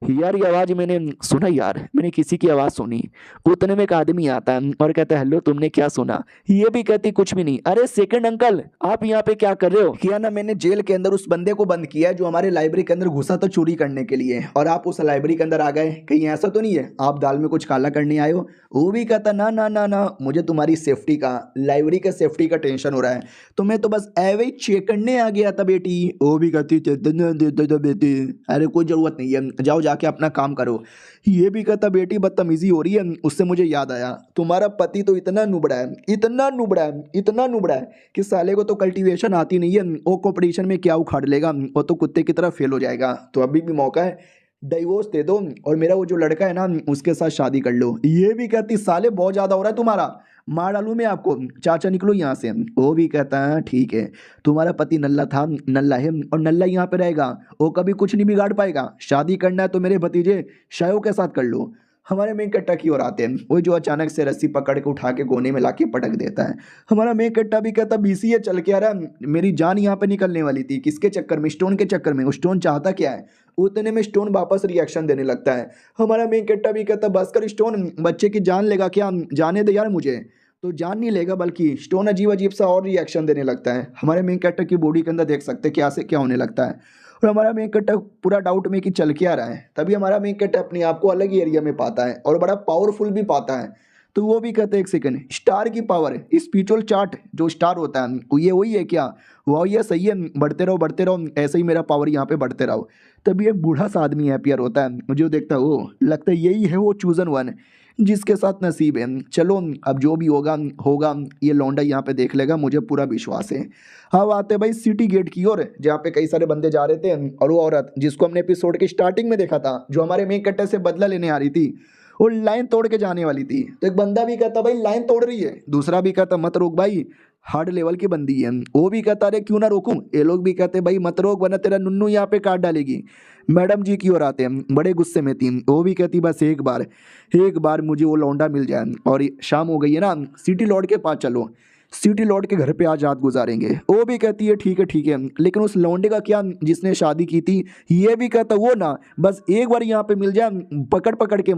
यार, ये आवाज मैंने सुना यार, मैंने किसी की आवाज सुनी। उतने में एक आदमी आता है और कहता है हेलो तुमने क्या सुना। ये भी कहती कुछ भी नहीं। अरे सेकंड अंकल आप यहाँ पे क्या कर रहे हो। किया ना, मैंने जेल के अंदर उस बंदे को बंद किया है जो हमारे लाइब्रेरी के अंदर घुसा था चोरी करने के लिए, और आप उस लाइब्रेरी के अंदर आ गए, कहीं ऐसा तो नहीं है आप दाल में कुछ काला करने आए हो। वो भी कहता ना ना ना ना, मुझे तुम्हारी सेफ्टी का, लाइब्रेरी का सेफ्टी का टेंशन हो रहा है, तो मैं तो बस एवे ही चेक करने आ गया था बेटी। वो भी कहती बेटी अरे कोई जरूरत नहीं है, जाओ जाके अपना काम करो। ये भी कहता बेटी बदतमीजी हो रही है, उससे मुझे याद आया तुम्हारा पति तो इतना नुबड़ा है, इतना नुबड़ा है, इतना नुबड़ा है कि साले को तो कल्टीवेशन आती नहीं है, वो कंपटीशन में क्या उखाड़ लेगा, वो तो कुत्ते की तरह फेल हो जाएगा। तो अभी भी मौका है, डिवोर्स दे दो और मेरा वो जो लड़का है ना उसके साथ शादी कर लो। ये भी कहती साले बहुत ज़्यादा हो रहा है तुम्हारा, मार डालूं मैं आपको, चाचा निकलो यहाँ से। वो भी कहता है ठीक है, तुम्हारा पति नल्ला था, नल्ला है और नल्ला यहाँ पे रहेगा, वो कभी कुछ नहीं बिगाड़ पाएगा। शादी करना है तो मेरे भतीजे शायों के साथ कर लो। हमारे मेन कट्टा की ओर आते हैं, वो जो अचानक से रस्सी पकड़ के उठा के कोने में लाके पटक देता है। हमारा मेन कट्टा भी कहता बीसीए चल के आ रहा, मेरी जान यहाँ पे निकलने वाली थी, किसके चक्कर में, स्टोन के चक्कर में। वो स्टोन चाहता क्या है, उतने में स्टोन वापस रिएक्शन देने लगता है। हमारा मेन कट्टा भी कहता बस कर स्टोन, बच्चे की जान लेगा क्या, जाने दे यार मुझे। तो जान नहीं लेगा बल्कि स्टोन अजीब अजीब सा और रिएक्शन देने लगता है। हमारे मेन कैरेक्टर की बॉडी के अंदर देख सकते हैं क्या से क्या होने लगता है, और हमारा मेन कैरेक्टर पूरा डाउट में कि चल क्या रहा है। तभी हमारा मेन कैरेक्टर अपने आप को अलग ही एरिया में पाता है और बड़ा पावरफुल भी पाता है। तो वो भी कहते हैं एक सेकंड, स्टार की पावर, स्पिरिचुअल चार्ट जो स्टार होता है वो ये वही है क्या, वो ये सही है, बढ़ते रहो ऐसे ही मेरा पावर यहाँ पे बढ़ते रहो। तभी एक बूढ़ा सा आदमी हैप्पियर होता है, मुझे देखता है वो लगता है यही है वो चूजन वन जिसके साथ नसीब है। चलो अब जो भी होगा होगा, ये लौंडा यहाँ पे देख लेगा, मुझे पूरा विश्वास है। अब आते भाई सिटी गेट की ओर, जहाँ पे कई सारे बंदे जा रहे थे, और वो औरत जिसको हमने एपिसोड के स्टार्टिंग में देखा था जो हमारे मेन कट्टे से बदला लेने आ रही थी, वो लाइन तोड़ के जाने वाली थी। तो एक बंदा भी कहता भाई लाइन तोड़ रही है, दूसरा भी कहता मत रोक भाई, हार्ड लेवल की बंदी है। वो भी कहता अरे क्यों ना रोकूं, ये लोग भी कहते भाई मत रोक वरना तेरा नुन्नू यहाँ पे काट डालेगी। मैडम जी की ओर आते हैं, बड़े गुस्से में थी। वो भी कहती बस एक बार मुझे वो लौंडा मिल जाए, और शाम हो गई है ना, सिटी लॉर्ड के पास चलो, सिटी लॉर्ड के घर पे आज रात गुजारेंगे। वो भी कहती है ठीक है, लेकिन उस लौंडे का क्या जिसने शादी की थी। ये भी कहता वो ना बस एक बार यहाँ पे मिल जाए, पकड़ पकड़ के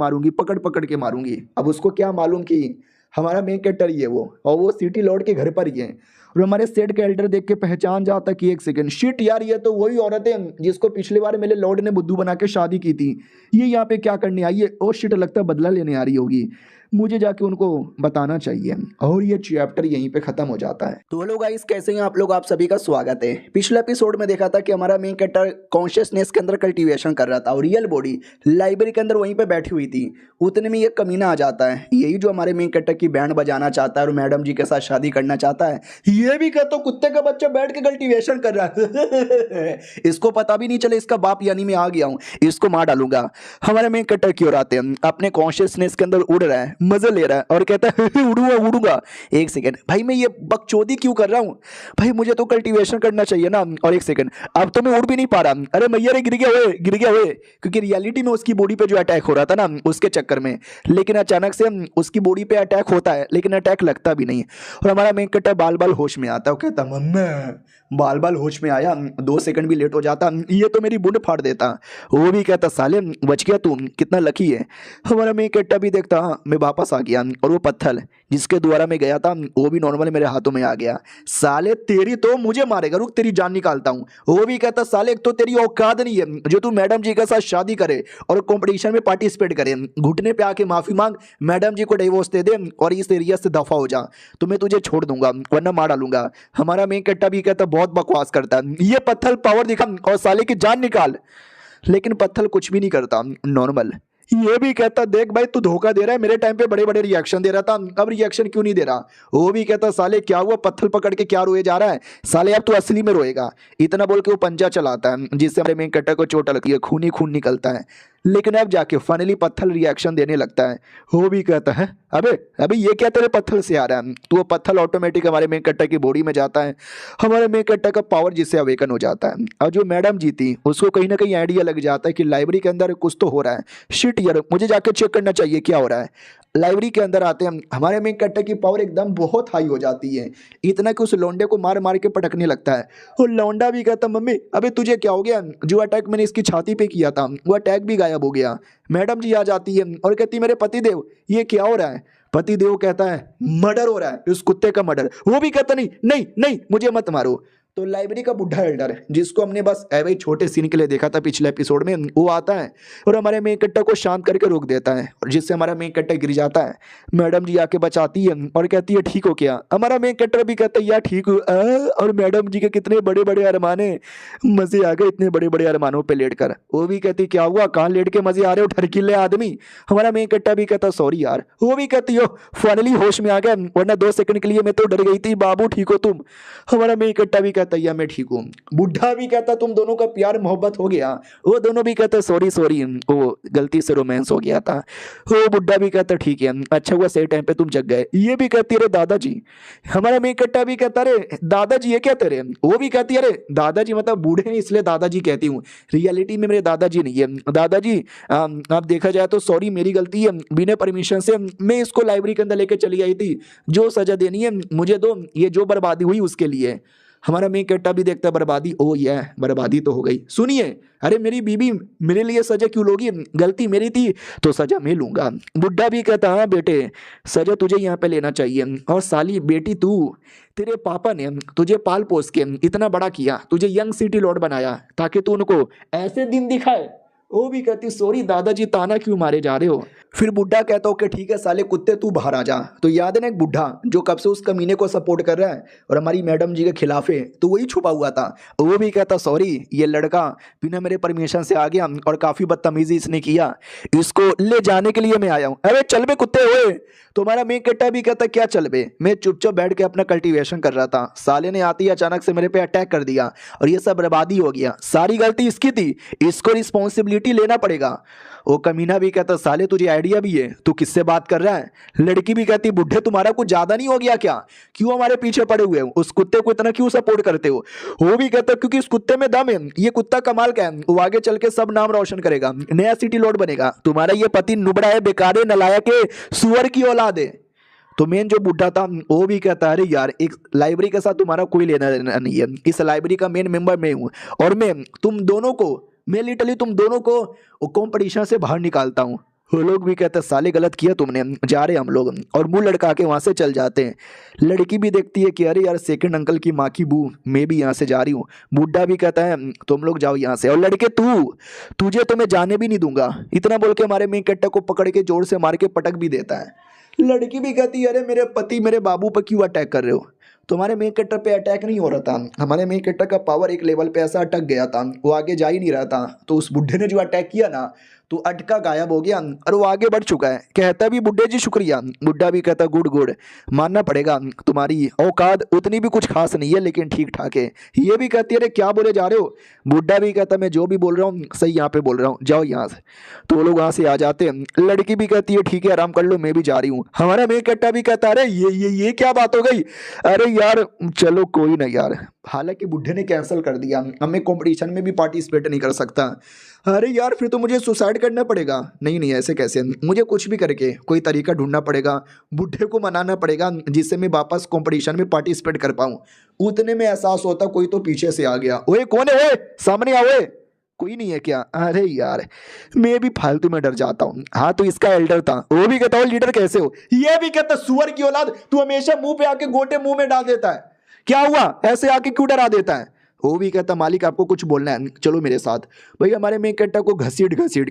मारूंगी। अब उसको क्या मालूम कि हमारा मेन कैरेक्टर ही है वो, और वो सिटी लॉर्ड के घर पर ही है। और हमारे सेट का एल्डर देख के पहचान जाता कि एक सेकंड, शिट यार ये तो वही औरत है जिसको पिछली बार मेरे लॉर्ड ने बुद्धू बना के शादी की थी, ये यहाँ पे क्या करने आई है। ओ शिट, लगता है बदला लेने आ रही होगी, मुझे जाके उनको बताना चाहिए। और ये चैप्टर यहीं पे खत्म हो जाता है। तो हेलो गाइस, कैसे हैं आप लोग, आप सभी का स्वागत है। पिछले एपिसोड में देखा था कि हमारा मेन कैरेक्टर कॉन्शियसनेस के अंदर कल्टीवेशन कर रहा था और रियल बॉडी लाइब्रेरी के अंदर वहीं पे बैठी हुई थी। उतने में ये कमीना आ जाता है, यही जो हमारे मेन कैरेक्टर की बैंड बजाना चाहता है और मैडम जी के साथ शादी करना चाहता है। ये भी कहता, कुत्ते का बच्चा बैठ के कल्टीवेशन कर रहा है इसको पता भी नहीं चले इसका बाप यानी मैं आ गया हूँ, इसको मार डालूंगा। हमारे मेन कैरेक्टर की ओर आते हैं, अपने कॉन्शियसनेस के अंदर उड़ रहा है, मजे ले रहा है और कहता है उड़ूंगा उड़ूंगा। एक सेकंड भाई, मैं ये बकचोदी क्यों कर रहा हूँ भाई, मुझे तो कल्टीवेशन करना चाहिए ना। और एक सेकंड, अब तो मैं उड़ भी नहीं पा रहा। अरे मैया रे, गिर गया हुए, क्योंकि रियलिटी में उसकी बॉडी पे जो अटैक हो रहा था ना उसके चक्कर में, लेकिन अचानक से उसकी बॉडी पे अटैक होता है लेकिन अटैक लगता भी नहीं। और हमारा मेन कैरेक्टर बाल बाल होश में आता है, कहता मम्मा बाल बाल होश में आया, 2 सेकंड भी लेट हो जाता ये तो मेरी बुंड फाड़ देता। वो भी कहता साले बच गया तू, कितना लकी है। हमारा मेन कैरेक्टर भी देखता हाँ मैं वापस आ गया, और वो पत्थर जिसके द्वारा मैं गया था वो भी नॉर्मल मेरे हाथों में आ गया। साले तेरी तो मुझे मारेगा, रुक तेरी जान निकालता हूँ। वो भी कहता साले एक तो तेरी औकात नहीं है जो तू मैडम जी के साथ शादी करे और कंपटीशन में पार्टिसिपेट करे, घुटने पे आके माफी मांग, मैडम जी को डिवोर्स दे दे और इस एरिया से दफा हो जा, तो मैं तुझे छोड़ दूंगा वरना मार डालूंगा। हमारा मेन कैरेक्टर भी कहता बहुत बकवास करता है, ये पत्थर पावर दिखा और साले की जान निकाल, लेकिन पत्थर कुछ भी नहीं करता, नॉर्मल। ये भी कहता देख भाई तू धोखा दे रहा है, मेरे टाइम पे बड़े बड़े रिएक्शन दे रहा था, अब रिएक्शन क्यों नहीं दे रहा। वो भी कहता साले क्या हुआ, पत्थर पकड़ के क्या रोए जा रहा है, साले अब तू असली में रोएगा। इतना बोल के वो पंजा चलाता है जिससे हमारे मेन कैरेक्टर को चोट लगती है, खून ही खून निकलता है, लेकिन अब जाके फाइनली पत्थर रिएक्शन देने लगता है। वो भी कहता है अबे अबे ये क्या तेरे पत्थर से आ रहा है, तो वो पत्थर ऑटोमेटिक हमारे मेन कैरेक्टर की बॉडी में जाता है, हमारे मेन कैरेक्टर का पावर जिससे अवेकन हो जाता है। और जो मैडम जी थी उसको कहीं ना कहीं आइडिया लग जाता है कि लाइब्रेरी के अंदर कुछ तो हो रहा है, शिट यार मुझे जाके चेक करना चाहिए क्या हो रहा है। लाइब्रेरी के अंदर आते हैं, हमारे मेन कैरेक्टर की पावर एकदम बहुत हाई हो जाती है, इतना कि उस लौंडे को मार मार के पटकने लगता है। और लौंडा भी कहता मम्मी अबे तुझे क्या हो गया, जो अटैक मैंने इसकी छाती पे किया था वो अटैक भी गायब हो गया। मैडम जी आ जाती है और कहती मेरे पतिदेव ये क्या हो रहा है। पतिदेव कहता है मर्डर हो रहा है, उस कुत्ते का मर्डर। वो भी कहता नहीं नहीं नहीं मुझे मत मारो। तो लाइब्रेरी का बुढ़ा एल्डर जिसको हमने बस ऐसे छोटे सीन के लिए देखा था पिछले एपिसोड में, वो आता है और हमारे मेन कैरेक्टर को शांत करके रोक देता है, और जिससे हमारा मेन कैरेक्टर गिर जाता है। मैडम जी आके बचाती है और कहती है ठीक हो क्या। हमारा मेन कैरेक्टर भी कहता है यार ठीक हूँ। और मैडम जी के कितने बड़े बड़े अरमान है, मजे आ गए इतने बड़े बड़े अरमानों पे लेट कर। वो भी कहती क्या हुआ, कहाँ लेट के मजे आ रहे हो ठरकीले आदमी। हमारा मेन कैरेक्टर भी कहता सॉरी यार। वो भी कहती हो फाइनली होश में आ गया, वरना 2 सेकंड के लिए मैं तो डर गई थी, बाबू ठीक हो तुम। हमारा मेन कैरेक्टर भी कहता या मैं ठीक हूँ। बुढ़ा भी कहता तुम दोनों का प्यार मोहब्बत हो गया। वो दोनों भी कहते सॉरी सॉरी वो गलती से रोमांस हो गया था। वो बुढ़ा भी कहता ठीक है, अच्छा हुआ सही टाइम पे तुम जग गए। ये भी कहती अरे दादाजी। हमारा मेन कैरेक्टर भी कहता अरे दादाजी ये क्या तेरे। वो भी कहती अरे दादाजी मतलब बूढ़े हैं इसलिए दादाजी कहती हूँ, रियलिटी में मेरे दादाजी नहीं है। दादाजी आप देखा जाए तो सॉरी मेरी गलती है, बिना परमिशन से मैं इसको लाइब्रेरी के अंदर लेके चली आई थी, जो सजा देनी है मुझे दो, ये जो बर्बादी हुई उसके लिए। हमारा मेन कैरेक्टर भी देखता है बर्बादी, ओ ये बर्बादी तो हो गई, सुनिए अरे मेरी बीबी मेरे लिए सजा क्यों लोगी, गलती मेरी थी तो सजा मैं लूंगा। बुढ़ा भी कहता हाँ बेटे सजा तुझे यहाँ पे लेना चाहिए, और साली बेटी तू, तेरे पापा ने तुझे पाल पोस के इतना बड़ा किया, तुझे यंग सिटी लॉर्ड बनाया ताकि तू उनको ऐसे दिन दिखाए। वो भी कहती सॉरी दादाजी ताना क्यों मारे जा रहे हो। फिर बुढ़ा कहता हो कि ठीक है साले कुत्ते तू बाहर आ जा। तो याद है ना एक बुढ़ा जो कब से उस कमीने को सपोर्ट कर रहा है और हमारी मैडम जी के खिलाफ है, तो वही छुपा हुआ था। वो भी कहता सॉरी ये लड़का बिना मेरे परमिशन से आ गया और काफी बदतमीजी इसने किया, इसको ले जाने के लिए मैं आया हूँ। अरे चल बे कुत्ते हुए। तो हमारा मेन कैरेक्टर भी कहता क्या चल बे, मैं चुपचाप बैठ के अपना कल्टीवेशन कर रहा था, साले ने आते ही अचानक से मेरे पे अटैक कर दिया और ये सब बर्बादी हो गया, सारी गलती इसकी थी, इसको रिस्पॉन्सिबिलिटी लेना पड़ेगा। वो कमीना भी कहता साले तुझे आइडिया भी है, तू किससे बात कर रहा है। लड़की भी कहती बुढ़े तुम्हारा कुछ ज्यादा नहीं हो गया क्या, क्यों हमारे पीछे पड़े हुए हो, उस कुत्ते को इतना क्यों सपोर्ट करते हो। वो भी कहता क्योंकि इस कुत्ते में दम है, ये कुत्ता कमाल का है, वो आगे चल के सब नाम रोशन करेगा, नया सिटी लॉर्ड बनेगा। तुम्हारा ये पति नुबड़ा है, बेकार है, नलायक है, सुअर की औलाद है। तो मेन जो बुढ़ा था वो भी कहता है अरे यार एक लाइब्रेरी के साथ तुम्हारा कोई लेना देना नहीं है, इस लाइब्रेरी का मेन मेंबर मैं हूँ, और मैं लिटरली तुम दोनों को कंपटीशन से बाहर निकालता हूँ। वो लोग भी कहते हैं साले गलत किया तुमने, जा रहे हम लोग, और मुंह लड़का के वहां से चल जाते हैं। लड़की भी देखती है कि अरे यार सेकंड अंकल की माँ की बू, मैं भी यहाँ से जा रही हूँ। बुड्ढा भी कहता है तुम लोग जाओ यहाँ से, और लड़के तुझे तो मैं जाने भी नहीं दूंगा, इतना बोल के हमारे मेन कट्टा को पकड़ के जोर से मार के पटक भी देता है। लड़की भी कहती है अरे मेरे पति मेरे बाबू पर क्यों अटैक कर रहे हो। तुम्हारे मेन कैरेक्टर पे अटैक नहीं हो रहा था, हमारे मेन कैरेक्टर का पावर एक लेवल पे ऐसा अटक गया था, वो आगे जा ही नहीं रहा था। तो उस बुढ़े ने जो अटैक किया ना, तो अटका गायब हो गया और वो आगे बढ़ चुका है। कहता भी बुढ़े जी शुक्रिया, बुढ़ा भी कहता गुड गुड, मानना पड़ेगा तुम्हारी औकात उतनी भी कुछ खास नहीं है लेकिन ठीक ठाक है। ये भी कहती है अरे क्या बोले जा रहे हो। बुढ़ा भी कहता मैं जो भी बोल रहा हूँ सही यहाँ पे बोल रहा हूँ, जाओ यहाँ से। तो वो लोग वहाँ से आ जाते हैं। लड़की भी कहती है ठीक है आराम कर लो, मैं भी जा रही हूँ। हमारा मेन कट्टा भी कहता है अरे ये क्या बात हो गई, अरे यार चलो कोई ना यार। हालांकि बुढ़े ने कैंसिल कर दिया, अब मैं कंपटीशन में भी पार्टिसिपेट नहीं कर सकता। अरे यार फिर तो मुझे सुसाइड करना पड़ेगा। नहीं नहीं ऐसे कैसे, मुझे कुछ भी करके कोई तरीका ढूंढना पड़ेगा, बुढ़े को मनाना पड़ेगा जिससे मैं वापस कंपटीशन में पार्टिसिपेट कर पाऊँ। उतने में एहसास होता कोई तो पीछे से आ गया। ओए कौन है, ओए सामने आओ, ओए कोई नहीं है क्या। अरे यार मैं भी फालतू में डर जाता हूँ। हाँ तो इसका एल्डर था। वो भी कहता हो लीडर कैसे हो, ये भी कहता सुअर की औलाद, तू हमेशा मुंह पे आके गोटे मुंह में डाल देता है, क्या हुआ ऐसे आके क्यों डरा देता है। वो भी कहता मालिक आपको कुछ बोलना है चलो मेरे साथ। भाई हमारे मेन कट्टा को घसीट घसीट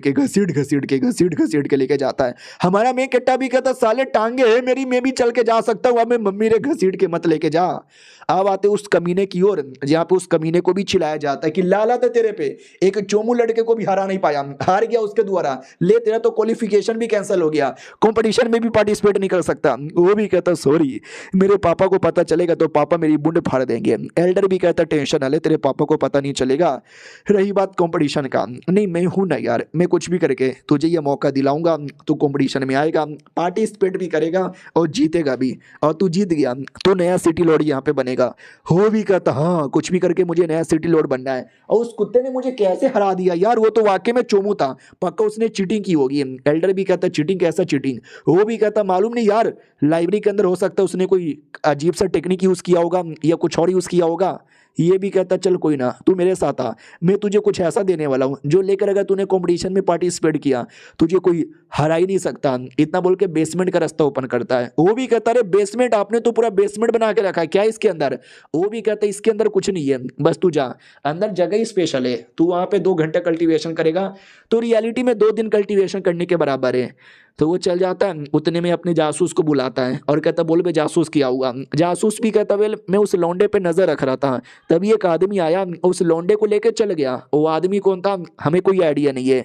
के लेके जाता है। हमारा मेन कट्टा भी कहता साले टांगे है मेरी, मैं भी चल के जा सकता हूँ, अब मैं मम्मी रे घसीट के मत लेके जा। अब आते उस कमीने की ओर जहाँ पे उस कमीने को भी चिल्लाया जाता है कि लाला था तेरे पे, एक चोमू लड़के को भी हरा नहीं पाया, हार गया उसके द्वारा, ले तेरा तो क्वालिफिकेशन भी कैंसिल हो गया, कंपटीशन में भी पार्टिसिपेट नहीं कर सकता। वो भी कहता सॉरी, मेरे पापा को पता चलेगा तो पापा मेरी बुंड फाड़ देंगे। एल्डर भी कहता टेंशन ना ले, तेरे पापा को पता नहीं चलेगा। रही बात कंपटीशन का, नहीं मैं हूं ना यार, मैं कुछ भी करके तुझे ये मौका दिलाऊंगा, तू कंपटीशन में आएगा, पार्टिसिपेट भी करेगा और जीतेगा भी, और तू जीत गया तो नया सिटी लॉर्ड यहाँ पे बनेगा। हो भी कहता हाँ कुछ भी करके मुझे नया सिटी लॉर्ड बनना है। और उस कुत्ते ने मुझे कैसे हरा दिया यार, वो तो वाकई में चोमू था, पक्का उसने चीटिंग की होगी। एल्डर भी कहता चीटिंग कैसा चीटिंग। वो भी कहता मालूम नहीं यार, लाइब्रेरी के अंदर हो सकता है उसने कोई अजीब सा टेक्निक यूज किया होगा या कुछ और यूज किया होगा। ये भी कहता चल कोई ना तू मेरे साथ आ, मैं तुझे कुछ ऐसा देने वाला हूँ जो लेकर अगर तूने कंपटीशन में पार्टिसिपेट किया तुझे कोई हरा ही नहीं सकता। इतना बोल के बेसमेंट का रास्ता ओपन करता है। वो भी कहता है बेसमेंट, आपने तो पूरा बेसमेंट बना के रखा है क्या इसके अंदर। वो भी कहता है इसके अंदर कुछ नहीं है, बस तू जा, अंदर जगह ही स्पेशल है, तू वहां पे 2 घंटे कल्टीवेशन करेगा तो रियलिटी में 2 दिन कल्टीवेशन करने के बराबर है। तो वो चल जाता है, उतने में अपने जासूस को बुलाता है और कहता बोल बे जासूस किया हुआ। जासूस भी कहता वेल मैं उस लौंडे पे नजर रख रहा था, तभी एक आदमी आया उस लौंडे को लेकर चल गया। वो आदमी कौन था हमें कोई आइडिया नहीं है।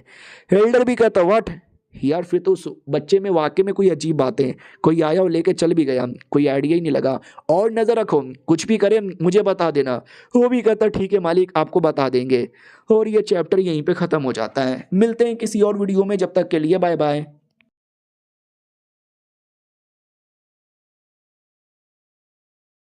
हेल्डर भी कहता व्हाट यार, फिर तो उस बच्चे में वाकई में कोई अजीब बात है, कोई आया और लेके चल भी गया, कोई आइडिया ही नहीं लगा, और नजर रखो कुछ भी करे मुझे बता देना। वो भी कहता ठीक है मालिक आपको बता देंगे। और ये चैप्टर यहीं पे खत्म हो जाता है। मिलते हैं किसी और वीडियो में, जब तक के लिए बाय बाय।